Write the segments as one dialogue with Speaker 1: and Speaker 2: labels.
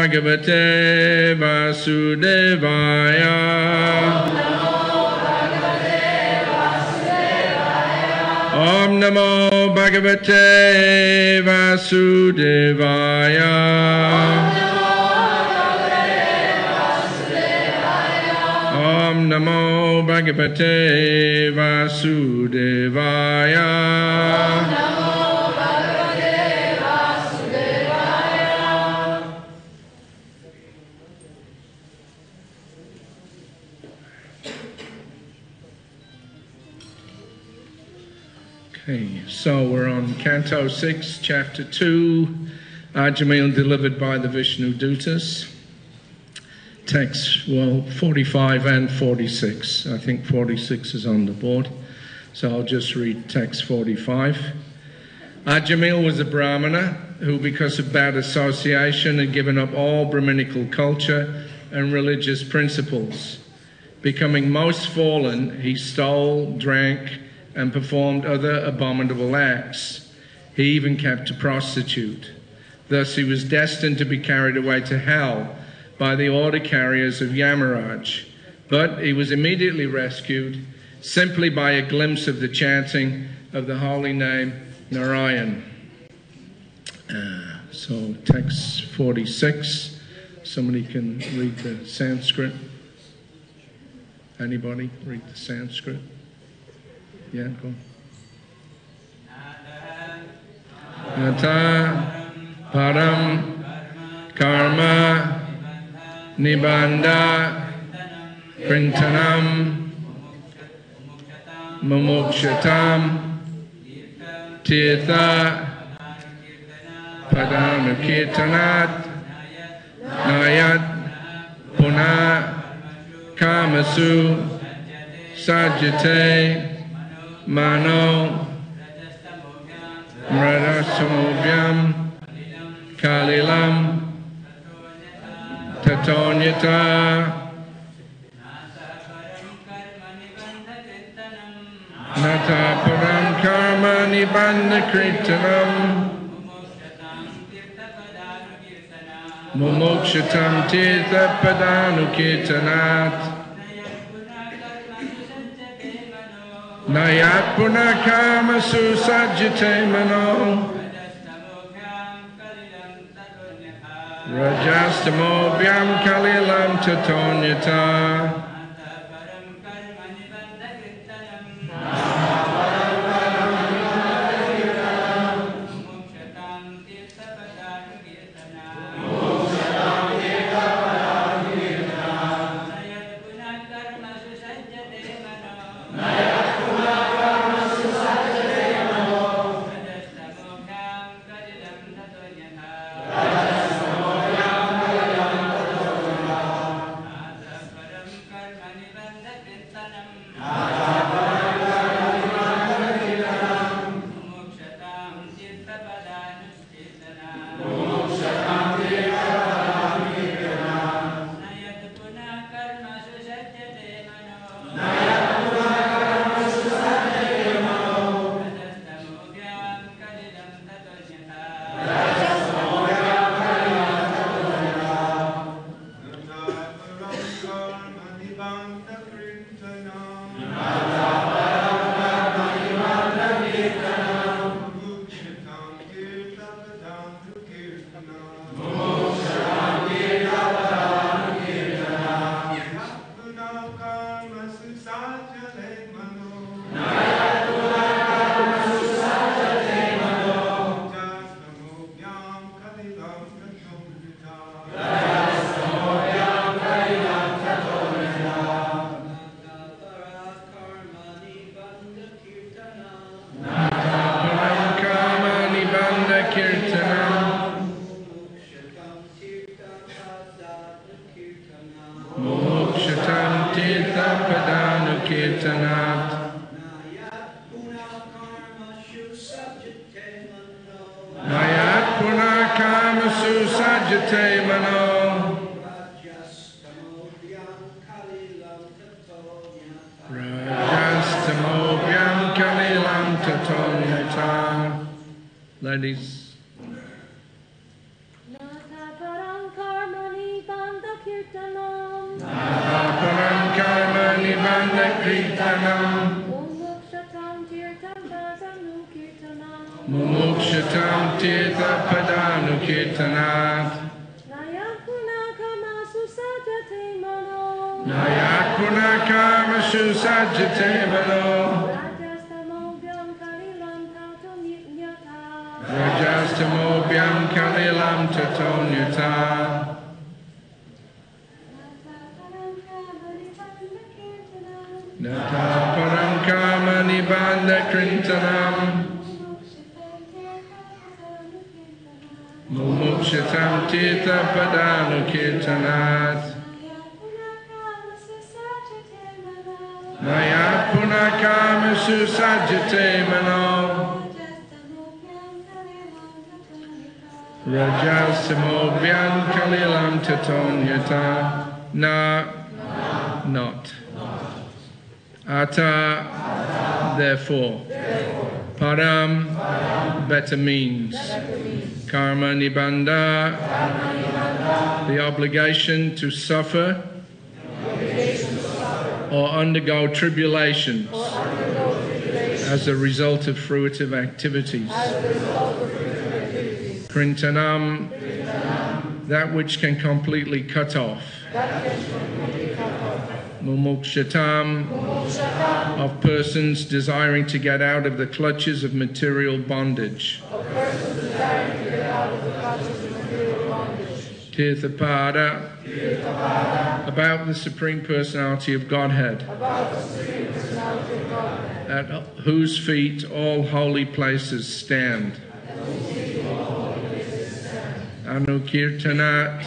Speaker 1: Bhagavate Vasudevaya. Om Namo Bhagavate Vasudevaya. Om Namo Bhagavate Vasudevaya. Okay, so we're on Canto 6, Chapter 2, Ajamil delivered by the Vishnu Dutas. Texts, well, 45 and 46. I think 46 is on the board, so I'll just read text 45. Ajamil was a Brahmana who, because of bad association, had given up all Brahminical culture and religious principles. Becoming most fallen, he stole, drank, and performed other abominable acts. He even kept a prostitute. Thus he was destined to be carried away to hell by the order carriers of Yamaraj. But he was immediately rescued simply by a glimpse of the chanting of the holy name Narayan. So text 46, somebody can read the Sanskrit. Anybody read the Sanskrit? Yeah, go. Nata param karma nibanda krintanam mumukshatam tirtha padanukirtanat nayat puna kamasu sajjate Mano Mradasamobhyam Kalilam Tatonyata Nataparam Karma Nibandha Kritanam Mumukshatam Tirtha Padanu Kirtanat Nayat punakama susajjate mano Rajastamobhyam kalilam tatonyata Ladies.
Speaker 2: Nata parang karma
Speaker 1: Param karma nibbana kirtanam. Mumukshatam tirtha padanu kirtanat. Nayakuna karma susajate mano. Rajastamobhyam kalilam tatonyata. Nata param karma nibbana kirtanam. Mumukshatam tirtha padanu kirtanat. Maya punakama susajate mano. Rajasamobhyam kalilam tatonyata. Na, not. Ata, therefore. Param, better means. Karma nibbanda, the obligation to suffer or undergo tribulations as a result of fruitive activities. Krintanam, that which can completely cut off. Mumukshatam, of persons desiring to get out of the clutches of material bondage. Tirthapada, about the Supreme Personality of Godhead, at whose feet all holy places stand. Anukirtanat,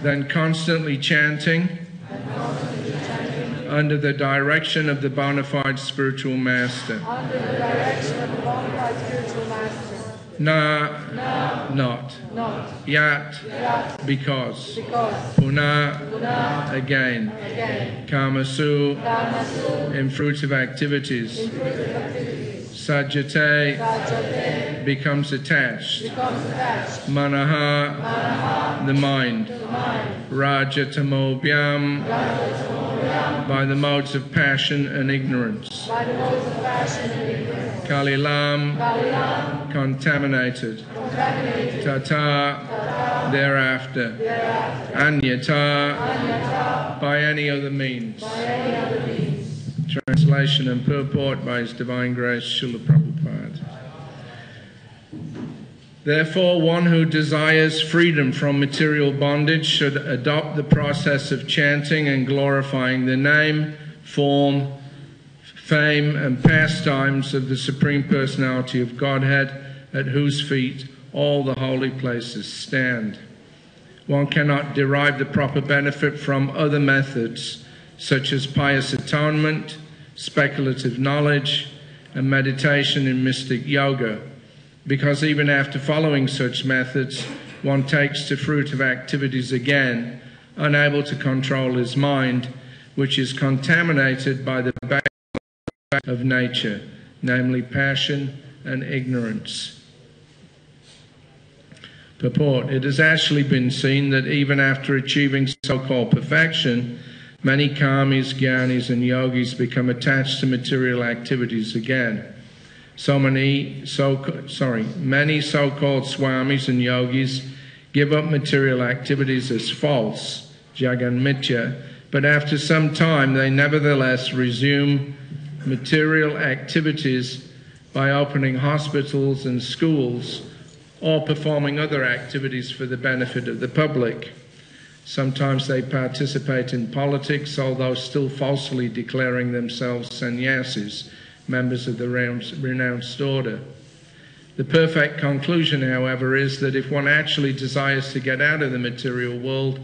Speaker 1: then constantly chanting under the direction of the bona fide spiritual master. Na, not. Yat, because. Puna, again. Kamasu, in fruitive activities. Sajjate, becomes attached. Manaha, the mind. Rajatamobhyam, by the modes of passion and ignorance. Kalilam, contaminated. Tata, thereafter. Anyata, by any other means. Translation and purport by His Divine Grace, Srila Prabhupada. Therefore, one who desires freedom from material bondage should adopt the process of chanting and glorifying the name, form, fame, and pastimes of the Supreme Personality of Godhead, at whose feet all the holy places stand. One cannot derive the proper benefit from other methods, such as pious atonement, speculative knowledge, and meditation in mystic yoga, because even after following such methods, one takes to fruitive activities again, unable to control his mind, which is contaminated by the bad of nature, namely passion and ignorance. Purport: it has actually been seen that even after achieving so-called perfection, many karmis, jnanis, and yogis become attached to material activities again. Many so-called swamis and yogis give up material activities as false, jagan mitya, but after some time they nevertheless resume material activities by opening hospitals and schools or performing other activities for the benefit of the public. Sometimes they participate in politics, although still falsely declaring themselves sannyasis, members of the renounced order. The perfect conclusion, however, is that if one actually desires to get out of the material world,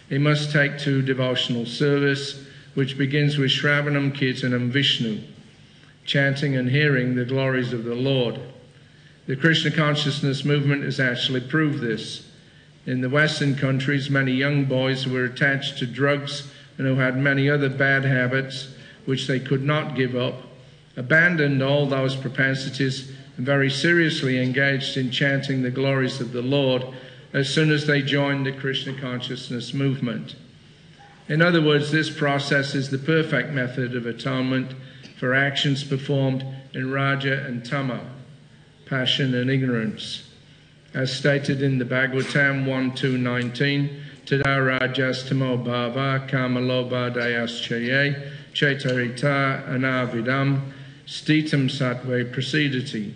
Speaker 1: he must take to devotional service, which begins with Shravanam, Kirtanam, Vishnu, chanting and hearing the glories of the Lord. The Krishna consciousness movement has actually proved this. In the Western countries, many young boys who were attached to drugs and who had many other bad habits which they could not give up, abandoned all those propensities and very seriously engaged in chanting the glories of the Lord as soon as they join the Krishna consciousness movement. In other words, this process is the perfect method of atonement for actions performed in Raja and Tama, passion and ignorance. As stated in the Bhagavatam 1.2.19, Tada Rajastamo Bhava Kamaloba Dayaschaye Chetarita Anavidam Stitam Sattve Prasidati.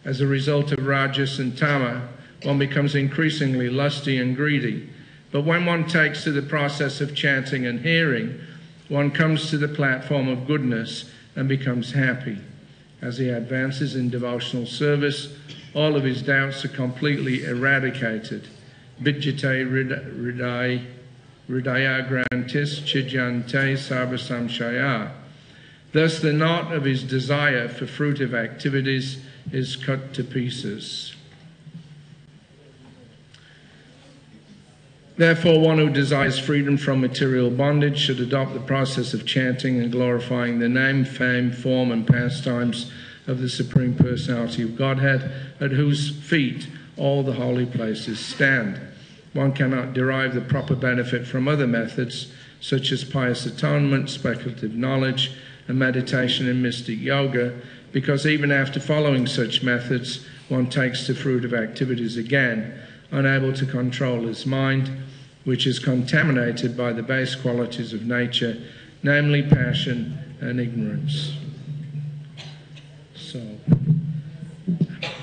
Speaker 1: As a result of Rajas and Tama, one becomes increasingly lusty and greedy. But when one takes to the process of chanting and hearing, one comes to the platform of goodness and becomes happy. As he advances in devotional service, all of his doubts are completely eradicated. Vidyate Hridaya Grantis Chijante Sarvasamshaya. Thus the knot of his desire for fruitive activities is cut to pieces. Therefore, one who desires freedom from material bondage should adopt the process of chanting and glorifying the name, fame, form, and pastimes of the Supreme Personality of Godhead, at whose feet all the holy places stand. One cannot derive the proper benefit from other methods, such as pious atonement, speculative knowledge, and meditation and mystic yoga, because even after following such methods, one takes to fruitive activities again, unable to control his mind, which is contaminated by the base qualities of nature, namely passion and ignorance. So,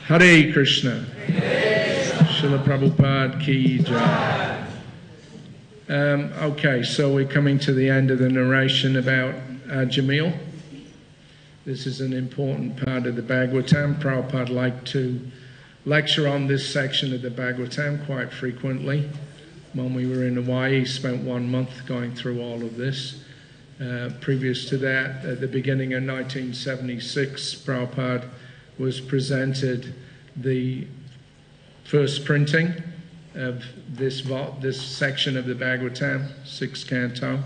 Speaker 1: Hare Krishna. Srila Prabhupada ki jai. Okay, so we're coming to the end of the narration about Ajamil. This is an important part of the Bhagavatam. Prabhupada liked to lecture on this section of the Bhagavatam quite frequently. When we were in Hawaii, he spent 1 month going through all of this. Previous to that, at the beginning of 1976, Prabhupada was presented the first printing of this section of the Bhagavatam, 6th canto,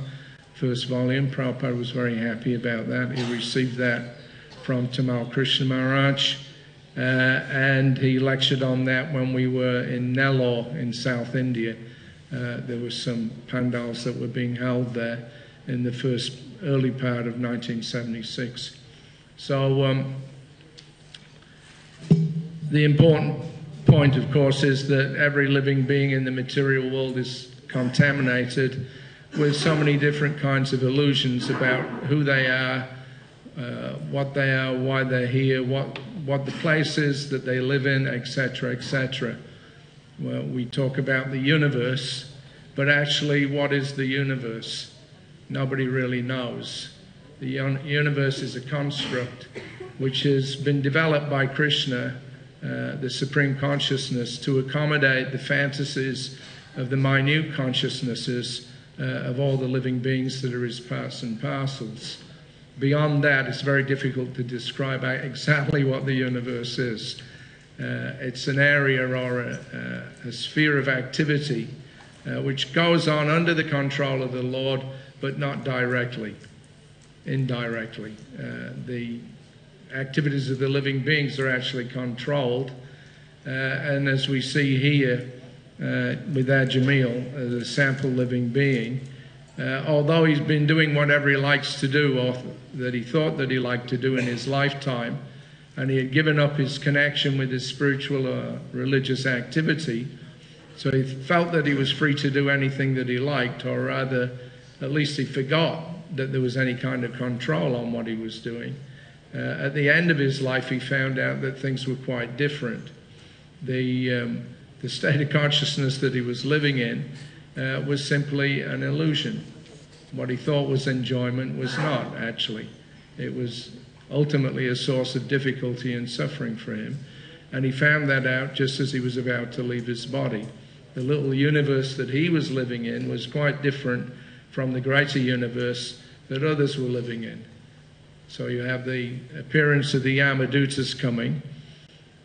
Speaker 1: first volume. Prabhupada was very happy about that. He received that from Tamal Krishna Maharaj. And he lectured on that when we were in Nellore in South India. There were some pandals that were being held there in the early part of 1976. So the important point, of course, is that every living being in the material world is contaminated with so many different kinds of illusions about who they are, what they are, why they're here, what the place is that they live in, etc., etc. Well, we talk about the universe, but actually, what is the universe? Nobody really knows. The universe is a construct which has been developed by Krishna, the Supreme Consciousness, to accommodate the fantasies of the minute consciousnesses of all the living beings that are his parts and parcels. Beyond that, it's very difficult to describe exactly what the universe is. It's an area or a sphere of activity which goes on under the control of the Lord, but not directly, indirectly. The activities of the living beings are actually controlled, and as we see here with Ajamil, the sample living being, although he's been doing whatever he likes to do, or that he thought that he liked to do in his lifetime, and he had given up his connection with his spiritual or religious activity, so he felt that he was free to do anything that he liked, or rather, at least he forgot that there was any kind of control on what he was doing. At the end of his life, he found out that things were quite different. The state of consciousness that he was living in was simply an illusion. What he thought was enjoyment was not, actually. It was ultimately a source of difficulty and suffering for him. And he found that out just as he was about to leave his body. The little universe that he was living in was quite different from the greater universe that others were living in. So you have the appearance of the Yamadutas coming.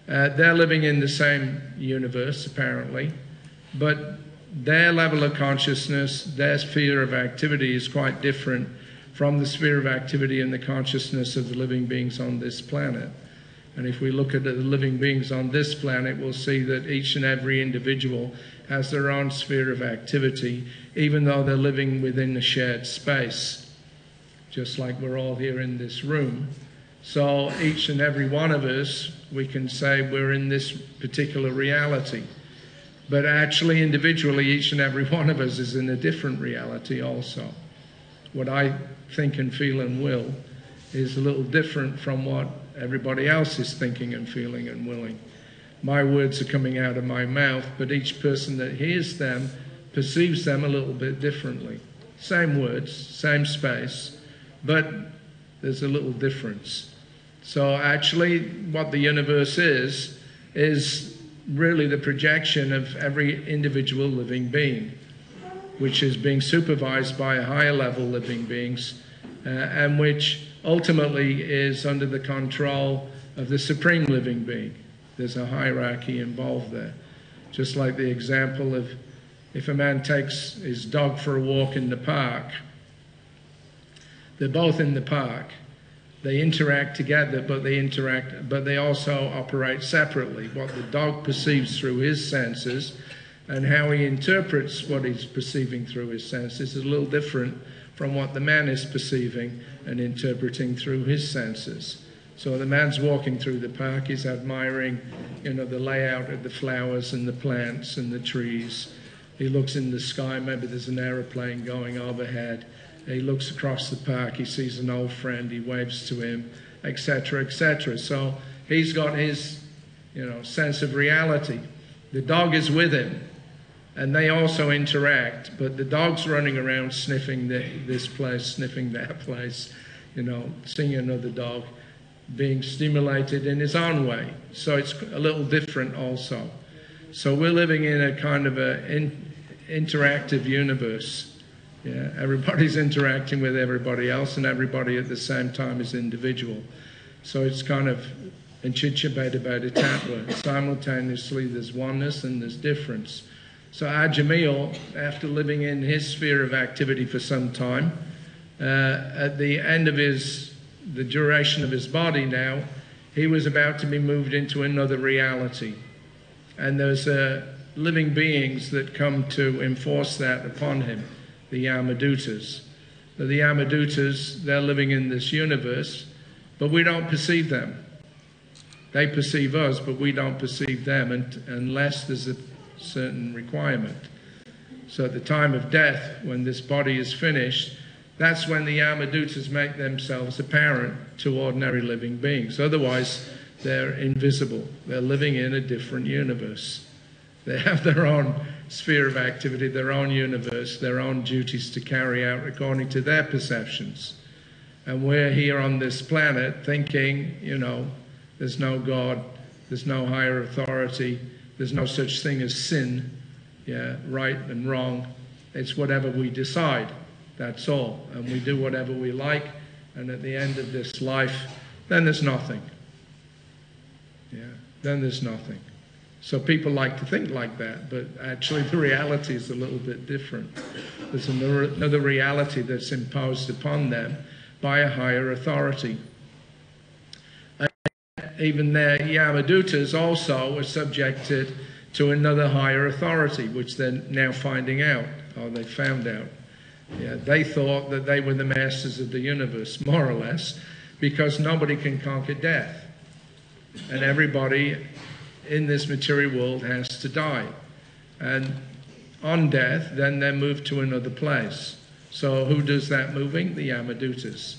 Speaker 1: They're living in the same universe, apparently, but their level of consciousness, their sphere of activity is quite different from the sphere of activity and the consciousness of the living beings on this planet. And if we look at the living beings on this planet, we'll see that each and every individual has their own sphere of activity, even though they're living within a shared space, just like we're all here in this room. So each and every one of us, we can say we're in this particular reality. But actually, individually, each and every one of us is in a different reality also. What I think and feel and will is a little different from what everybody else is thinking and feeling and willing. My words are coming out of my mouth, but each person that hears them perceives them a little bit differently. Same words, same space, but there's a little difference. So actually, what the universe is really the projection of every individual living being, which is being supervised by higher level living beings, and which ultimately is under the control of the supreme living being. There's a hierarchy involved there. Just like the example of if a man takes his dog for a walk in the park, they're both in the park. They interact together, but they also operate separately. What the dog perceives through his senses and how he interprets what he's perceiving through his senses is a little different from what the man is perceiving and interpreting through his senses. So the man's walking through the park, he's admiring, the layout of the flowers and the plants and the trees. He looks in the sky, maybe there's an aeroplane going overhead. He looks across the park, he sees an old friend, he waves to him, etc., etc. So he's got his, sense of reality. The dog is with him, and they also interact, but the dog's running around sniffing this place, sniffing that place, seeing another dog, being stimulated in his own way. So it's a little different also. So we're living in a kind of an interactive universe. Yeah, everybody's interacting with everybody else, and everybody at the same time is individual. So it's kind of simultaneously there's oneness and there's difference. So Ajamil, after living in his sphere of activity for some time, at the end of the duration of his body now, he was about to be moved into another reality. And there's living beings that come to enforce that upon him. The Yamadutas. The Yamadutas, they're living in this universe, but we don't perceive them. They perceive us, but we don't perceive them unless there's a certain requirement. So at the time of death, when this body is finished, that's when the Yamadutas make themselves apparent to ordinary living beings. Otherwise, they're invisible. They're living in a different universe. They have their own sphere of activity, their own universe, their own duties to carry out according to their perceptions. And we're here on this planet thinking, there's no God, there's no higher authority, there's no such thing as sin, right and wrong. It's whatever we decide, that's all. And we do whatever we like, and at the end of this life, then there's nothing. Then there's nothing. So people like to think like that, but actually the reality is a little bit different. There's another reality that's imposed upon them by a higher authority. And even their Yamadutas also are subjected to another higher authority, which they're now finding out, or they found out. They thought that they were the masters of the universe, more or less, because nobody can conquer death. And everybody in this material world has to die. And on death, then they're moved to another place. So who does that moving? The Yamadutas.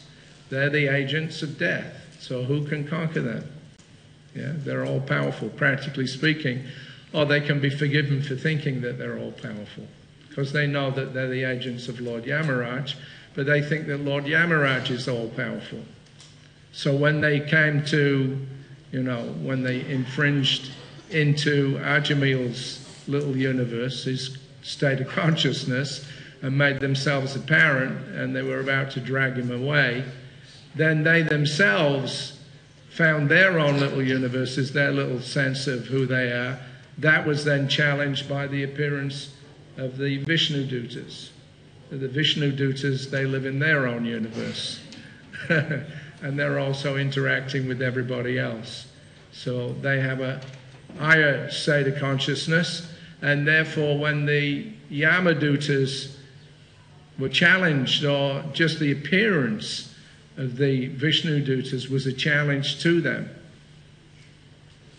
Speaker 1: They're the agents of death. So who can conquer them? They're all powerful, practically speaking. Or they can be forgiven for thinking that they're all powerful, because they know that they're the agents of Lord Yamaraj, but they think that Lord Yamaraj is all powerful. So when they came to, when they infringed into Ajamil's little universe, his state of consciousness, and made themselves apparent, and they were about to drag him away, then they themselves found their own little universes, their little sense of who they are. That was then challenged by the appearance of the Vishnu Dutas. The Vishnu Dutas, they live in their own universe. And they're also interacting with everybody else. So they have a higher state of consciousness, and therefore when the Yamadutas were challenged, or just the appearance of the Vishnu Dutas was a challenge to them.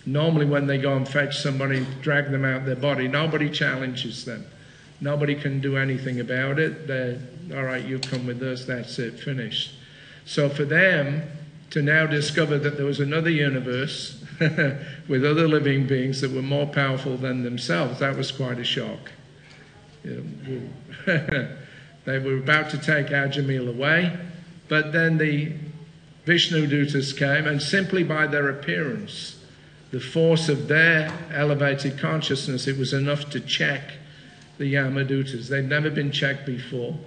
Speaker 1: Normally when they go and fetch somebody, drag them out their body, nobody challenges them. Nobody can do anything about it. They're, all right, you come with us, that's it, finished. So for them to now discover that there was another universe with other living beings that were more powerful than themselves, that was quite a shock. They were about to take Ajamil away, but then the Vishnu Dutas came, and simply by their appearance, the force of their elevated consciousness, it was enough to check the Yamadutas. They'd never been checked before,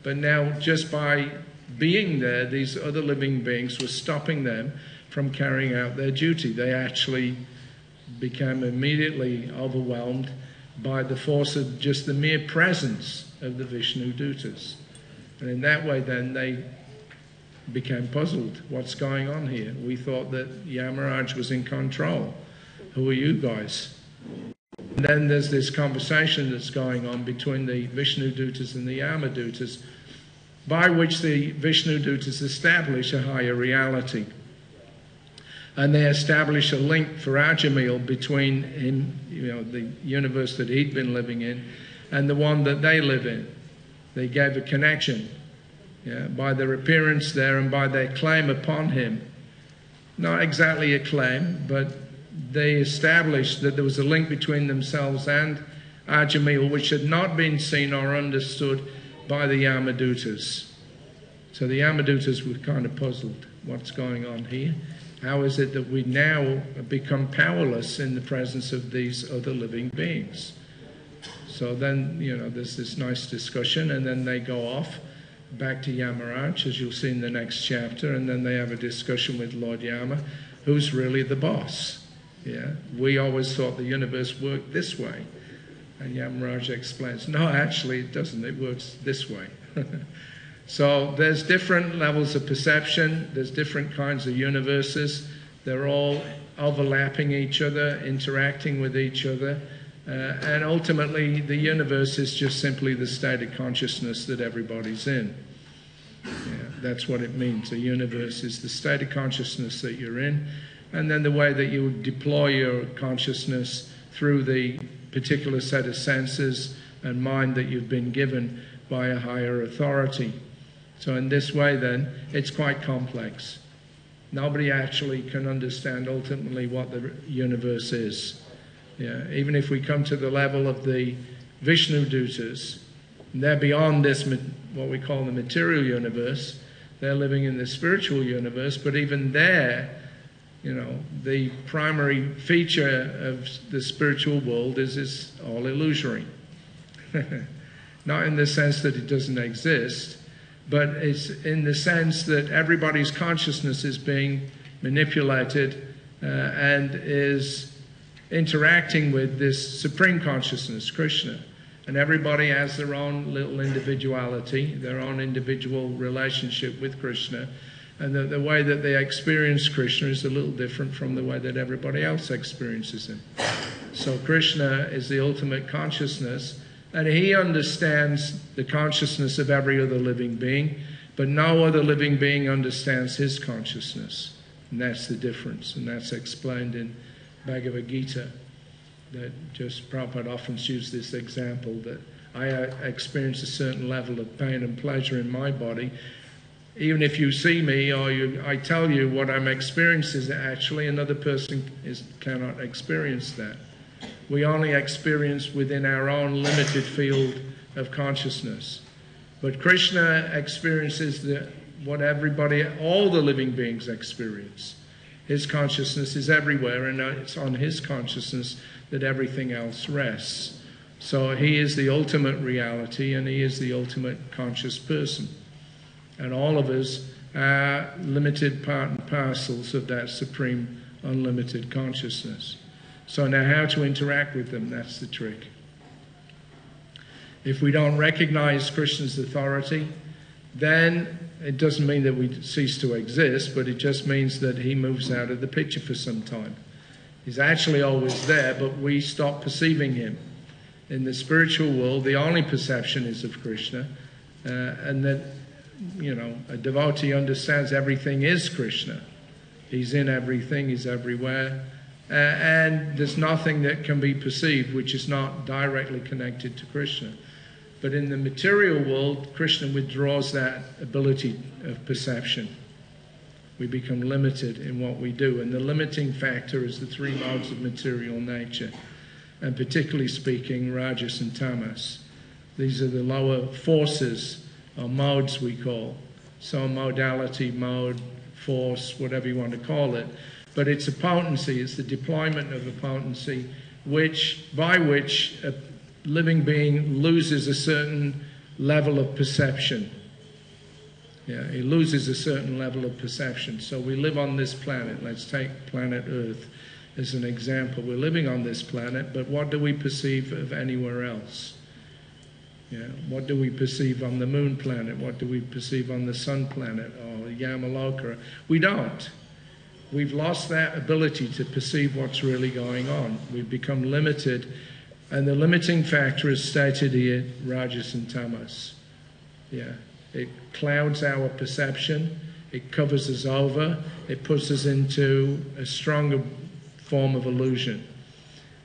Speaker 1: but now just by being there, these other living beings were stopping them from carrying out their duty. They actually became immediately overwhelmed by the force of just the mere presence of the Vishnu Dutas. And in that way then they became puzzled. What's going on here? We thought that Yamaraj was in control. Who are you guys? And then there's this conversation that's going on between the Vishnu Dutas and the Yamadutas, by which the Vishnu Dutas establish a higher reality. And they establish a link for Ajamil between him, the universe that he'd been living in, and the one that they live in. They gave a connection, by their appearance there and by their claim upon him. Not exactly a claim, but they established that there was a link between themselves and Ajamil, which had not been seen or understood by the Yamadutas. So the Yamadutas were kind of puzzled. What's going on here? How is it that we now become powerless in the presence of these other living beings? So then, there's this nice discussion, and then they go off back to Yamaraj, as you'll see in the next chapter, and then they have a discussion with Lord Yama, who's really the boss. We always thought the universe worked this way. And Yamaraj explains, no, actually it doesn't, it works this way. So there's different levels of perception, there's different kinds of universes, they're all overlapping each other, interacting with each other, and ultimately the universe is just simply the state of consciousness that everybody's in. That's what it means. A universe is the state of consciousness that you're in, and then the way that you deploy your consciousness through the particular set of senses and mind that you've been given by a higher authority. So in this way then, it's quite complex. Nobody actually can understand ultimately what the universe is. Even if we come to the level of the Vishnu Dutas, they're beyond this, what we call the material universe. They're living in the spiritual universe, but even there, the primary feature of the spiritual world is it's all illusory. Not in the sense that it doesn't exist, but it's in the sense that everybody's consciousness is being manipulated and is interacting with this supreme consciousness, Krishna. And everybody has their own little individuality, their own individual relationship with Krishna. And the way that they experience Krishna is a little different from the way that everybody else experiences him. So Krishna is the ultimate consciousness, and he understands the consciousness of every other living being, but no other living being understands his consciousness. And that's the difference, and that's explained in Bhagavad Gita. That just Prabhupada often used this example that I experience a certain level of pain and pleasure in my body. Even if you see me or I tell you what I'm experiencing, actually another person cannot experience that. We only experience within our own limited field of consciousness. But Krishna experiences what all the living beings experience. His consciousness is everywhere, and it's on his consciousness that everything else rests. So he is the ultimate reality, and he is the ultimate conscious person. And all of us are limited part and parcels of that supreme unlimited consciousness. So now how to interact with them, that's the trick. If we don't recognize Krishna's authority, then it doesn't mean that we cease to exist, but it just means that he moves out of the picture for some time. He's actually always there, but we stop perceiving him. In the spiritual world, the only perception is of Krishna, and that, a devotee understands everything is Krishna. He's in everything, he's everywhere, and there's nothing that can be perceived which is not directly connected to Krishna. But in the material world, Krishna withdraws that ability of perception. We become limited in what we do, and the limiting factor is the three modes of material nature, and particularly speaking, rajas and tamas. These are the lower forces, or modes we call. So modality, mode, force, whatever you want to call it. But it's a potency, it's the deployment of a potency by which a living being loses a certain level of perception. Yeah, he loses a certain level of perception. So we live on this planet. Let's take planet Earth as an example. We're living on this planet, but what do we perceive of anywhere else? Yeah, what do we perceive on the moon planet? What do we perceive on the sun planet or Yamaloka? We don't. We've lost that ability to perceive what's really going on. We've become limited, and the limiting factor is stated here, rajas and tamas. Yeah, it clouds our perception, it covers us over, it puts us into a stronger form of illusion.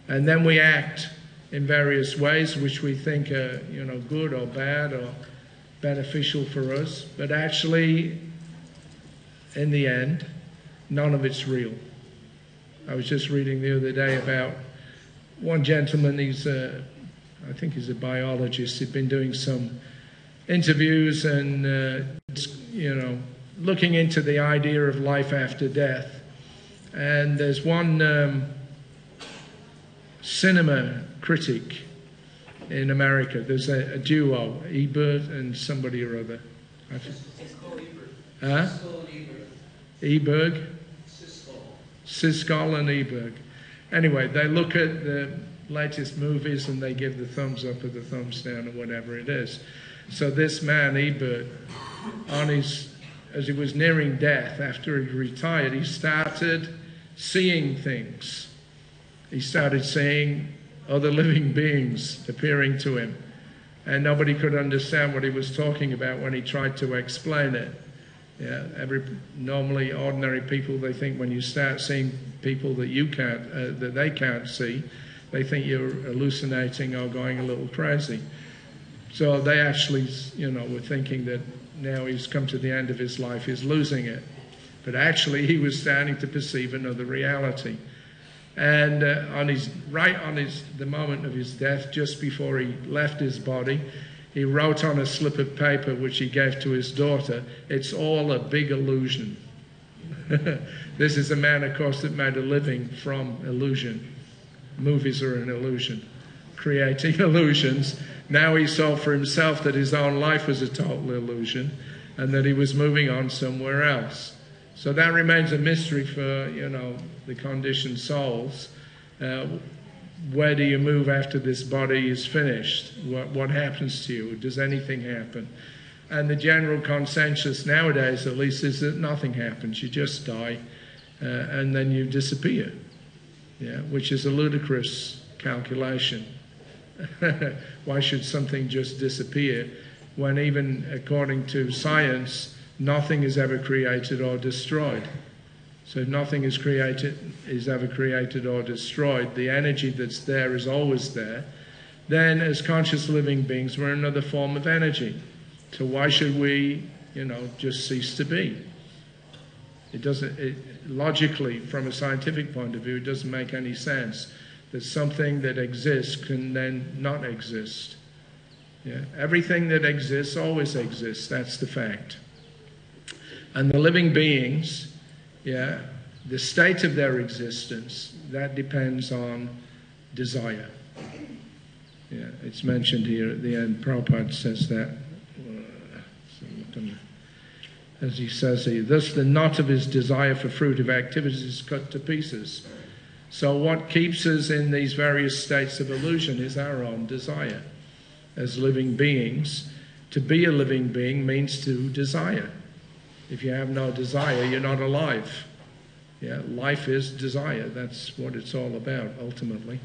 Speaker 1: And then we act in various ways which we think are, good or bad or beneficial for us, but actually, in the end, none of it's real. I was just reading the other day about one gentleman. I think he's a biologist. He'd been doing some interviews and, looking into the idea of life after death. And there's one cinema critic in America. There's a duo, Ebert and somebody or other.
Speaker 2: Siskel Ebert.
Speaker 1: Huh?
Speaker 2: Siskel and
Speaker 1: Eberg?
Speaker 2: Ebert.
Speaker 1: Siskel and Eberg. Anyway, they look at the latest movies and they give the thumbs up or the thumbs down or whatever it is. So this man, Ebert, as he was nearing death, after he retired, he started seeing things. He started seeing other living beings appearing to him. And nobody could understand what he was talking about when he tried to explain it. Yeah, normally ordinary people, they think when you start seeing people that they can't see, they think you're hallucinating or going a little crazy. So they actually, were thinking that now he's come to the end of his life, he's losing it. But actually he was starting to perceive another reality. And the moment of his death, just before he left his body, he wrote on a slip of paper which he gave to his daughter, "It's all a big illusion." This is a man, of course, that made a living from illusion. Movies are an illusion, creating illusions. Now he saw for himself that his own life was a total illusion and that he was moving on somewhere else. So that remains a mystery for, the conditioned souls. Where do you move after this body is finished? What happens to you? Does anything happen? And the general consensus nowadays, at least, is that nothing happens. You just die, and then you disappear, which is a ludicrous calculation. Why should something just disappear when, even according to science, nothing is ever created or destroyed? So if nothing is ever created or destroyed, the energy that's there is always there. Then as conscious living beings, we're another form of energy. So why should we, just cease to be? Logically, from a scientific point of view, it doesn't make any sense that something that exists can then not exist. Everything that exists always exists. That's the fact. And the living beings, the state of their existence, that depends on desire. It's mentioned here at the end. Prabhupada says that. As he says here, thus the knot of his desire for fruitive activities is cut to pieces. So what keeps us in these various states of illusion is our own desire. As living beings, to be a living being means to desire. If you have no desire, you're not alive. Yeah, life is desire. That's what it's all about, ultimately.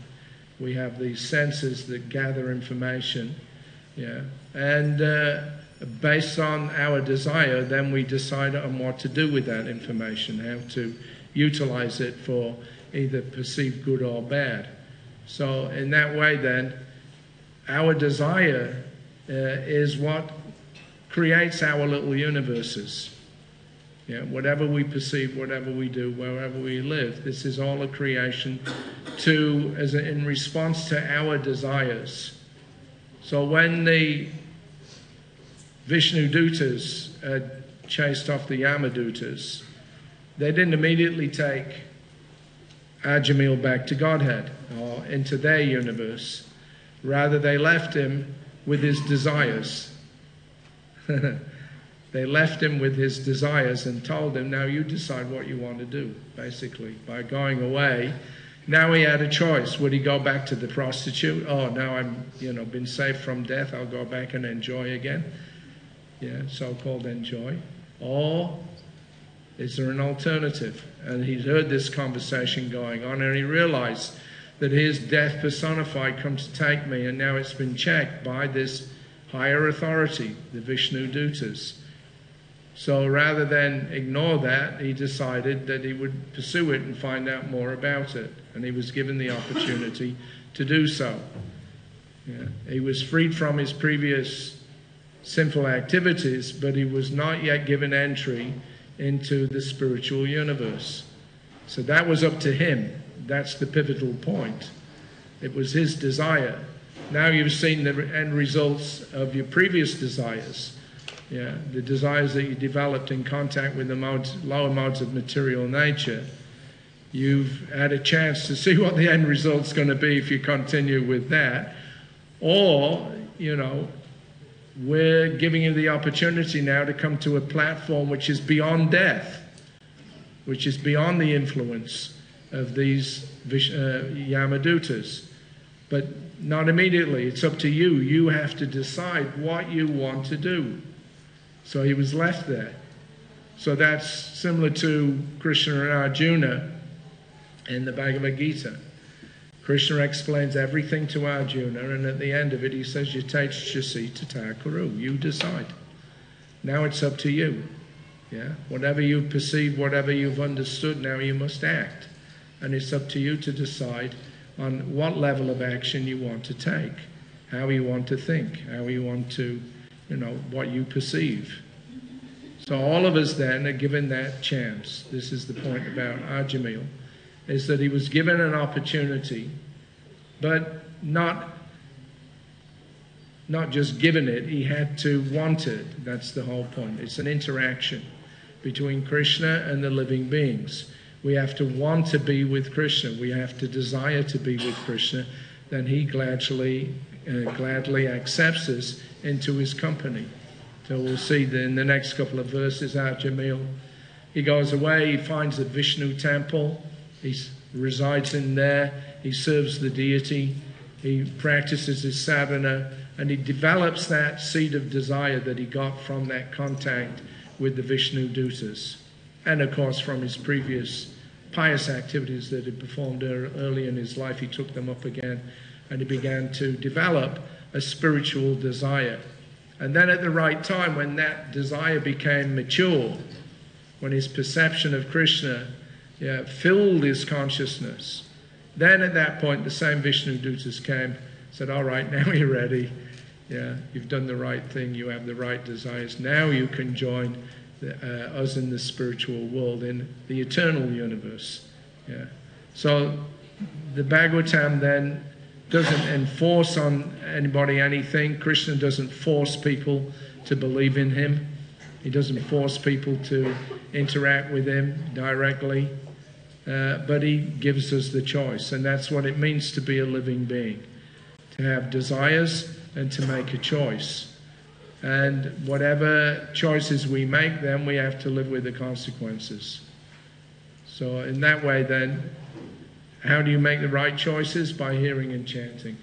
Speaker 1: We have these senses that gather information, yeah, and based on our desire, then we decide on what to do with that information, how to utilize it for either perceived good or bad. So in that way, then, our desire is what creates our little universes. Yeah, whatever we perceive, whatever we do, wherever we live, this is all a creation in response to our desires. So when the Vishnu Dutas chased off the Yamadutas, they didn't immediately take Ajamil back to Godhead or into their universe. Rather, they left him with his desires. They left him with his desires and told him, now you decide what you want to do, basically. By going away, now he had a choice. Would he go back to the prostitute? Oh, now I'm, been saved from death, I'll go back and enjoy again. Yeah, so-called enjoy. Or is there an alternative? And he'd heard this conversation going on, and he realized that his death personified come to take me, and now it's been checked by this higher authority, the Vishnu Dutas. So rather than ignore that, he decided that he would pursue it and find out more about it. And he was given the opportunity to do so. Yeah. He was freed from his previous sinful activities, but he was not yet given entry into the spiritual universe. So that was up to him. That's the pivotal point. It was his desire. Now you've seen the end results of your previous desires. Yeah, the desires that you developed in contact with the lower modes of material nature. You've had a chance to see what the end result's going to be if you continue with that. Or, we're giving you the opportunity now to come to a platform which is beyond death, which is beyond the influence of these Yamadutas. But not immediately. It's up to you. You have to decide what you want to do. So he was left there. So that's similar to Krishna and Arjuna in the Bhagavad Gita. Krishna explains everything to Arjuna, and at the end of it he says, Yatechasi tatakuru. You decide. Now it's up to you. Yeah? Whatever you've perceived, whatever you've understood, now you must act. And it's up to you to decide on what level of action you want to take, how you want to think, how you want to, what you perceive. So all of us then are given that chance. This is the point about Ajamil, is that he was given an opportunity, but not just given it, he had to want it. That's the whole point. It's an interaction between Krishna and the living beings. We have to want to be with Krishna. We have to desire to be with Krishna. Then he gladly accepts us into his company. So we'll see that in the next couple of verses, Ajamil, he goes away, he finds a Vishnu temple, he resides in there, he serves the deity, he practices his sadhana, and he develops that seed of desire that he got from that contact with the Vishnu Dutas. And of course from his previous pious activities that he performed early in his life, he took them up again, and he began to develop a spiritual desire. And then at the right time, when that desire became mature, when his perception of Krishna filled his consciousness, then at that point the same Vishnu Dutas came, said, all right, now you're ready. Yeah, you've done the right thing, you have the right desires. Now you can join us in the spiritual world, in the eternal universe. Yeah. So the Bhagavatam then doesn't enforce on anybody anything. Krishna doesn't force people to believe in him. He doesn't force people to interact with him directly. But he gives us the choice. And that's what it means to be a living being. To have desires and to make a choice. And whatever choices we make, then we have to live with the consequences. So in that way then, how do you make the right choices? By hearing and chanting.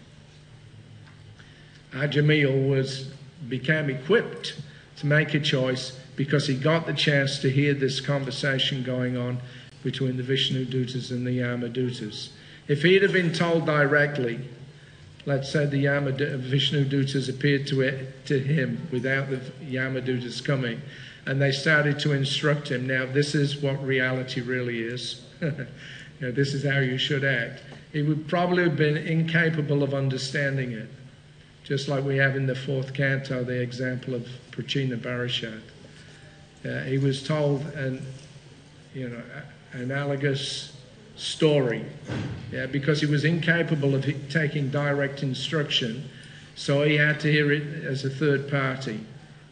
Speaker 1: Ajamil became equipped to make a choice because he got the chance to hear this conversation going on between the Vishnu Dutas and the Yama Dutas. If he'd have been told directly, let's say the Vishnu Dutas appeared to him without the Yama Dutas coming, and they started to instruct him, now this is what reality really is. This is how you should act. He would probably have been incapable of understanding it. Just like we have in the 4th canto, the example of Prachina Barishat. He was told an analogous story, because he was incapable of taking direct instruction, so he had to hear it as a third party.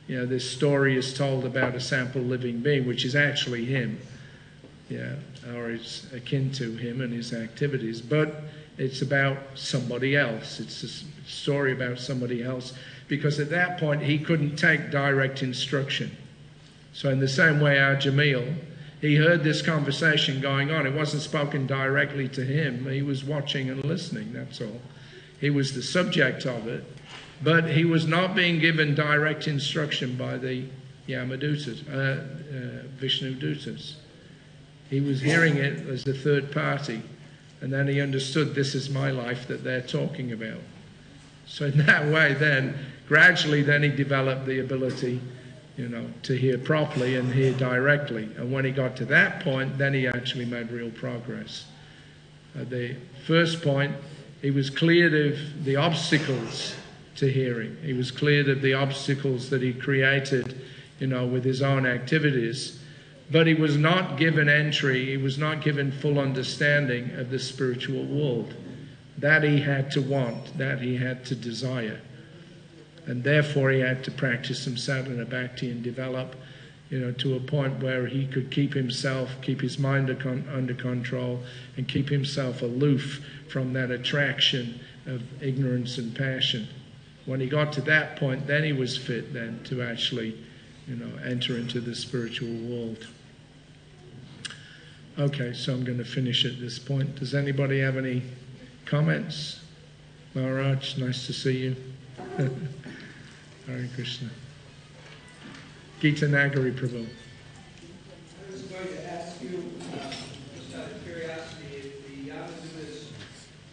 Speaker 1: This story is told about a sample living being, which is actually him, or it's akin to him and his activities, but it's about somebody else. It's a story about somebody else, because at that point he couldn't take direct instruction. So in the same way, our Jamil, he heard this conversation going on. It wasn't spoken directly to him. He was watching and listening, that's all. He was the subject of it, but he was not being given direct instruction by the Yamadutas, Vishnu Dutas. He was hearing it as a third party, and then he understood this is my life that they're talking about. So in that way then, gradually then he developed the ability, to hear properly and hear directly. And when he got to that point, then he actually made real progress. At the first point, he was cleared of the obstacles to hearing. He was cleared of the obstacles that he created, with his own activities. But he was not given entry, he was not given full understanding of the spiritual world. That he had to want, that he had to desire. And therefore he had to practice some sadhana bhakti and develop, to a point where he could keep his mind under control, and keep himself aloof from that attraction of ignorance and passion. When he got to that point, then he was fit then to actually, enter into the spiritual world. Okay, so I'm going to finish at this point. Does anybody have any comments? Maharaj, nice to see you. Hare Krishna. Gita Nagari Prabhu.
Speaker 2: I was going to ask you, just out of curiosity, if the Yamadutas,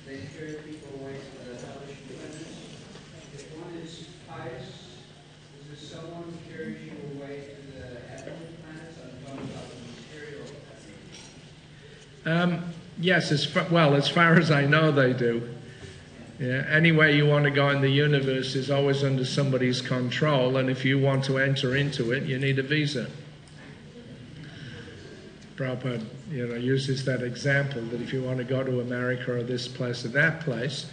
Speaker 2: they carry people away to the hellish planets. If one is pious, is there someone who carries you away to the heavenly planets? I'm talking about the material heaven.
Speaker 1: Yes, as far as I know, they do. Yeah, anywhere you want to go in the universe is always under somebody's control, and if you want to enter into it, you need a visa. Prabhupada, uses that example that if you want to go to America or this place or that place,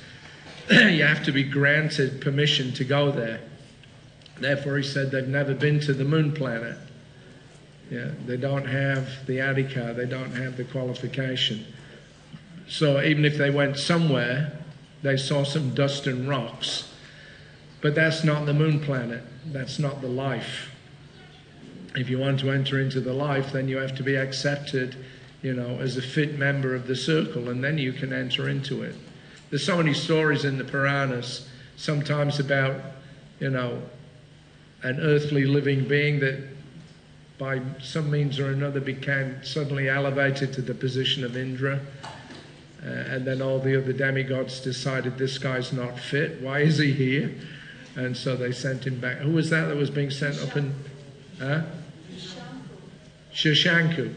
Speaker 1: you have to be granted permission to go there. Therefore, he said they've never been to the moon planet. Yeah, they don't have the adhikar, they don't have the qualification. So even if they went somewhere, they saw some dust and rocks. But that's not the moon planet. That's not the life. If you want to enter into the life, then you have to be accepted, as a fit member of the circle, and then you can enter into it. There's so many stories in the Puranas, sometimes about, an earthly living being that by some means or another became suddenly elevated to the position of Indra. And then all the other demigods decided this guy's not fit. Why is he here? And so they sent him back. Who was that was being sent up in? Shashanku.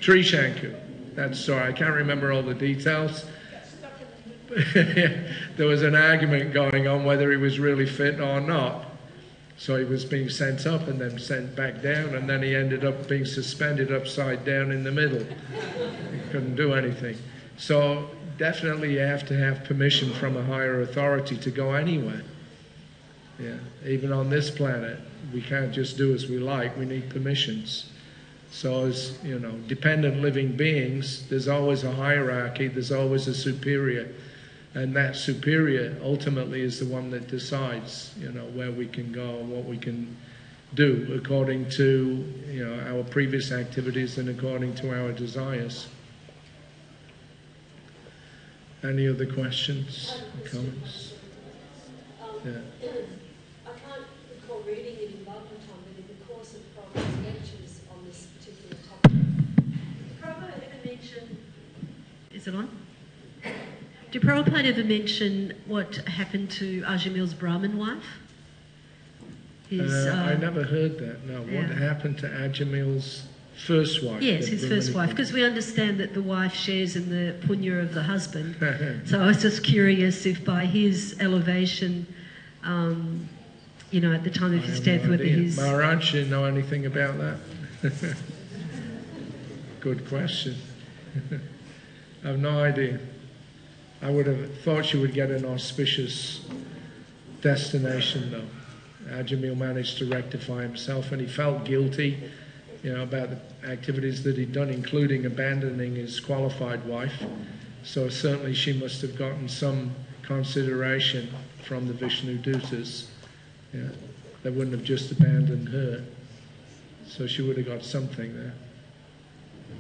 Speaker 1: Trishanku. That's sorry, I can't remember all the details. There was an argument going on whether he was really fit or not. So he was being sent up and then sent back down, and then he ended up being suspended upside down in the middle. He couldn't do anything. So definitely you have to have permission from a higher authority to go anywhere. Yeah, even on this planet, we can't just do as we like. We need permissions. So as, dependent living beings, there's always a hierarchy, there's always a superior. And that superior ultimately is the one that decides, where we can go and what we can do according to, our previous activities and according to our desires. Any other questions or comments? Yeah.
Speaker 3: I can't recall reading it in Bhagavatam, but in the course of Prabhupada's lectures on this particular Is it on? Did Prabhupada ever mention what happened to Ajamil's Brahmin wife?
Speaker 1: I never heard that, no.
Speaker 3: Yeah.
Speaker 1: What happened to Ajamil's first wife?
Speaker 3: Yes, his first wife, because we understand that the wife shares in the punya of the husband. So I was just curious if by his elevation, you know, at the time of his death, whether his...
Speaker 1: Maharaj, you know anything about that? Good question. I have no idea. I would have thought she would get an auspicious destination, though. Ajamil managed to rectify himself, and he felt guilty, you know, about the activities that he'd done, including abandoning his qualified wife. So certainly she must have gotten some consideration from the Vishnu Dutas. Yeah, they wouldn't have just abandoned her. So she would have got something there.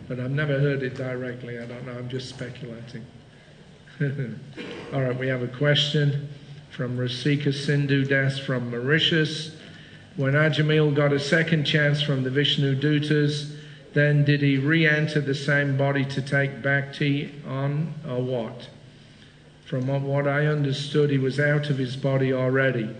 Speaker 1: But I've never heard it directly. I don't know. I'm just speculating. All right, we have a question from Rasika Sindhu Das from Mauritius. When Ajamil got a second chance from the Vishnu Dutas, then did he re-enter the same body to take bhakti on, or what? From what I understood, he was out of his body already.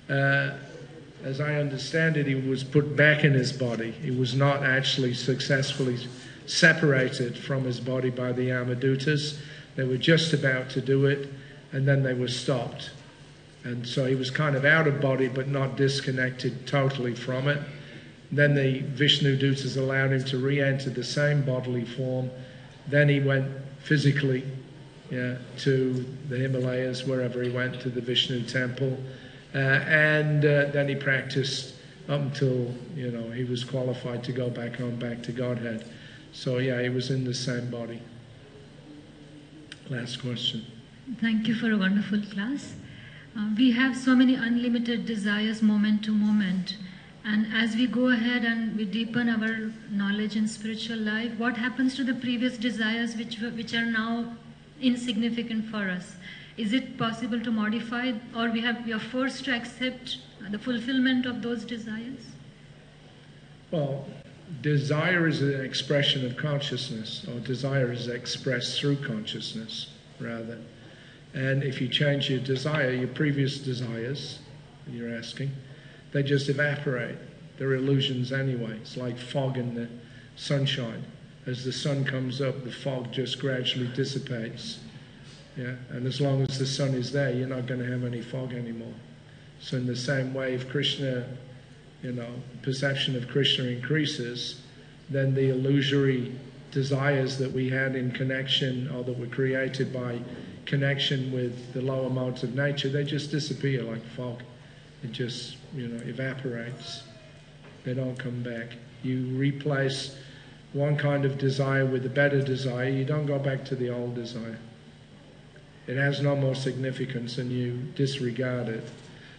Speaker 1: As I understand it, he was put back in his body. He was not actually successfully separated from his body by the Yamadutas. They were just about to do it, and then they were stopped. And so he was kind of out of body, but not disconnected totally from it. Then the Vishnu Dutas allowed him to re-enter the same bodily form. Then he went physically, to the Himalayas, wherever he went, to the Vishnu temple. And then he practiced up until, you know, he was qualified to go back to Godhead. So yeah, he was in the same body. Last question.
Speaker 4: Thank you for a wonderful class. We have so many unlimited desires moment to moment. And as we go ahead and we deepen our knowledge in spiritual life, what happens to the previous desires which are now insignificant for us? Is it possible to modify, or we are forced to accept the fulfillment of those desires?
Speaker 1: Well, desire is an expression of consciousness, or desire is expressed through consciousness, rather. And if you change your desire, your previous desires, you're asking, they just evaporate. They're illusions anyway. It's like fog in the sunshine. As the sun comes up, the fog just gradually dissipates. Yeah, and as long as the sun is there, you're not going to have any fog anymore. So in the same way, if Krishna, you know, perception of Krishna increases, then the illusory desires that we had in connection, or that were created by connection with the lower modes of nature, they just disappear like fog. It just, you know, evaporates. They don't come back. You replace one kind of desire with a better desire. You don't go back to the old desire. It has no more significance, and you disregard it.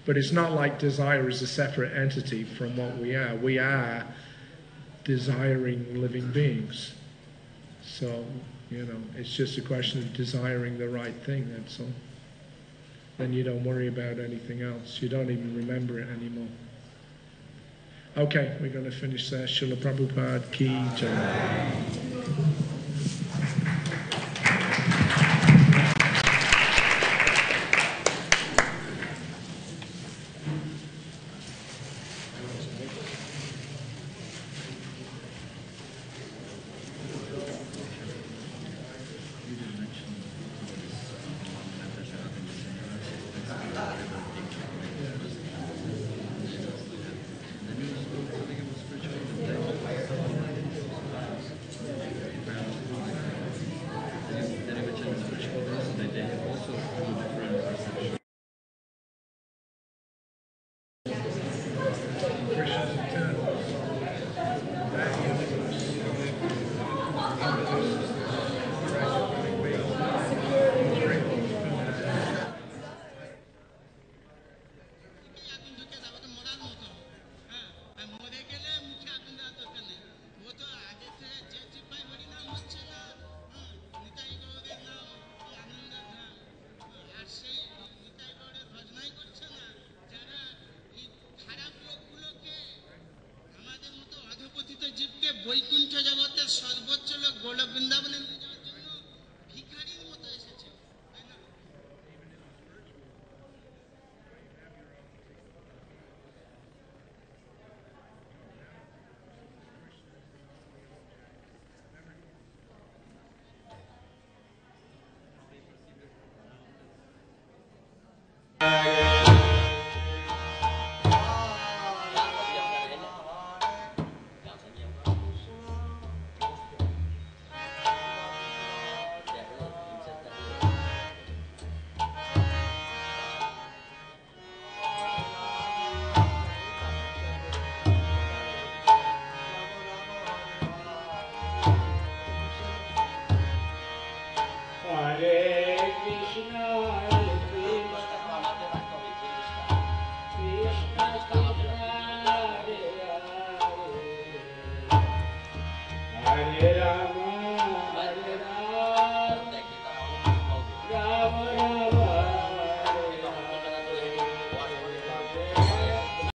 Speaker 1: But it's not like desire is a separate entity from what we are. We are desiring living beings. So, you know, it's just a question of desiring the right thing, that's all. Then you don't worry about anything else. You don't even remember it anymore. Okay, we're going to finish there. Srila Prabhupada Ki Jai.